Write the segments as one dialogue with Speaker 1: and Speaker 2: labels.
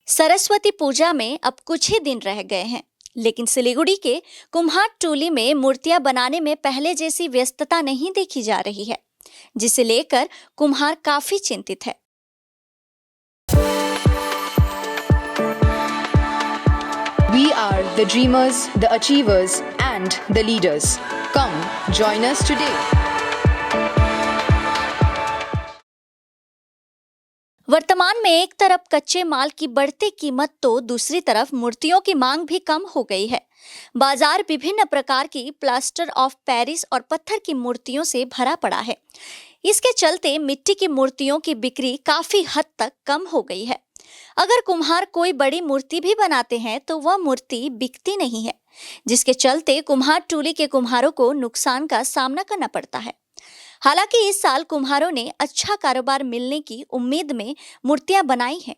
Speaker 1: सरस्वती पूजा में अब कुछ ही दिन रह गए हैं, लेकिन सिलीगुड़ी के कुम्हार टोली में मूर्तियां बनाने में पहले जैसी व्यस्तता नहीं देखी जा रही है, जिसे लेकर कुम्हार काफी चिंतित है।
Speaker 2: We are the dreamers, the achievers, and the leaders. Come, join us today.
Speaker 1: वर्तमान में एक तरफ कच्चे माल की बढ़ती कीमत तो दूसरी तरफ मूर्तियों की मांग भी कम हो गई है। बाजार विभिन्न प्रकार की प्लास्टर ऑफ पेरिस और पत्थर की मूर्तियों से भरा पड़ा है। इसके चलते मिट्टी की मूर्तियों की बिक्री काफी हद तक कम हो गई है। अगर कुम्हार कोई बड़ी मूर्ति भी बनाते हैं तो वह मूर्ति बिकती नहीं है, जिसके चलते कुम्हार टोली के कुम्हारों को नुकसान का सामना करना पड़ता है। हालांकि इस साल कुम्हारों ने अच्छा कारोबार मिलने की उम्मीद में मूर्तियां बनाई हैं।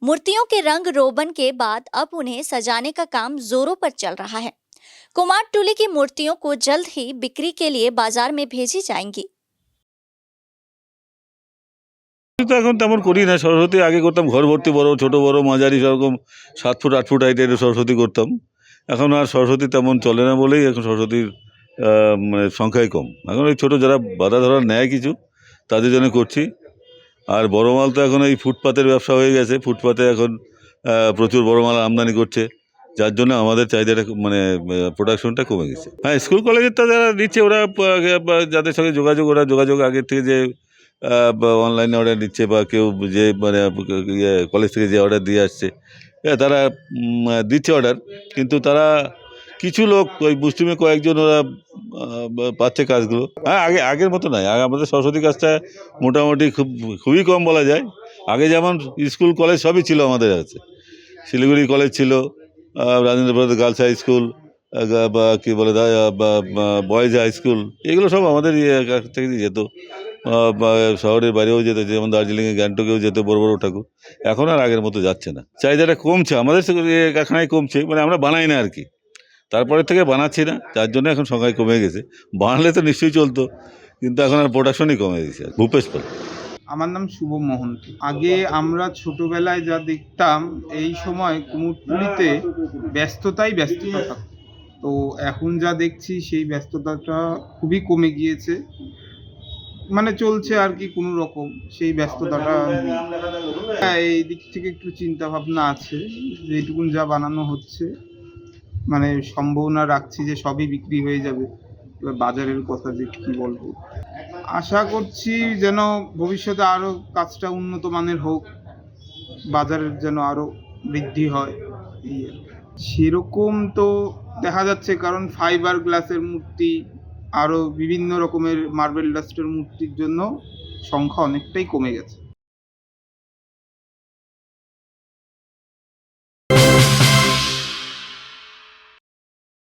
Speaker 1: मूर्तियों के रंग रोगन के बाद अब उन्हें सजाने का काम जोरों पर चल रहा है। कुम्हार टोली की मूर्तियों को जल्द ही बिक्री के लिए बाजार में भेजी जाएंगी।
Speaker 3: তো এখন তেমন করি না। সরস্বতী আগে করতাম ঘর ভর্তি বড় ছোট বড় মাঝারি সেরকম 7 ফুট 8 ফুট হাইটের সরস্বতী করতাম। এখন আর সরস্বতী তেমন চলে না বলেই এখন সরস্বতীর মানে সংখ্যাই কম। এখন ওই ছোটো যারা বাধা ধরা নেয় কিছু তাদের জন্য করছি। আর বড় মাল তো এখন এই ফুটপাতের ব্যবসা হয়ে গেছে। ফুটপাতে এখন প্রচুর বড় মাল আমদানি করছে, যার জন্য আমাদের চাহিদাটা মানে প্রোডাকশনটা কমে গেছে। হ্যাঁ, স্কুল কলেজের তো যারা দিচ্ছে ওরা যাদের সঙ্গে ওরা যোগাযোগ আগের থেকে যে অনলাইনে অর্ডার দিচ্ছে বা কেউ যে মানে কলেজ থেকে যে অর্ডার দিয়ে আসছে তারা দিচ্ছে অর্ডার, কিন্তু তারা কিছু লোক ওই মুষ্টিমে কয়েকজন ওরা পাচ্ছে কাজগুলো। হ্যাঁ, আগের মতো নয়। আমাদের সরস্বতী কাজটা মোটামুটি খুবই কম বলা যায়। আগে যেমন স্কুল কলেজ সবই ছিল আমাদের কাছে। শিলিগুড়ি কলেজ ছিল, Rajendra Prasad girls high school বা কী বলে বয়েজ হাই স্কুল, এগুলো সব আমাদের কাছ থেকে যেত। শহরের বাইরেও যেত, যেমন দার্জিলিংয়ে গ্যাংটকেও যেত বড় বড় ঠাকুর। এখন আর আগের মতো যাচ্ছে না। চাহিদাটা কমছে, আমাদের কারখানায় কমছে, মানে আমরা বানাই না আর কি। তারপরে থেকে বানাচ্ছি না, যার জন্য এখন সংখ্যা কমে গেছে। বানালে তো নিশ্চয়ই চলতো, কিন্তু এখন আর প্রোডাকশনই কমে গেছে। ভূপেশ পাল।
Speaker 4: আমার নাম শুভ মহন্ত। আগে আমরা ছোটবেলায় যা দেখতাম, এই সময় কুমোরটুলিতে ব্যস্ততা থাকতো। তো এখন যা দেখছি সেই ব্যস্ততাটা খুবই কমে গিয়েছে, মানে চলছে আর কি কোনো রকম, সেই ব্যস্ততাটা। এই দিক থেকে একটু চিন্তা ভাবনা আছে, যেটুকুন যা বানানো হচ্ছে মানে সম্ভাবনা রাখছি যে সবই বিক্রি হয়ে যাবে। এবার বাজারের কথা যে কী বলবো, আশা করছি যেন ভবিষ্যতে আরও কাজটা উন্নত মানের হোক, বাজারের যেন আরও বৃদ্ধি হয়। সেরকম তো দেখা যাচ্ছে, কারণ ফাইবার গ্লাসের মূর্তি, আরও বিভিন্ন রকমের মার্বেল ডাস্টের মূর্তির জন্য সংখ্যা অনেকটাই কমে গেছে।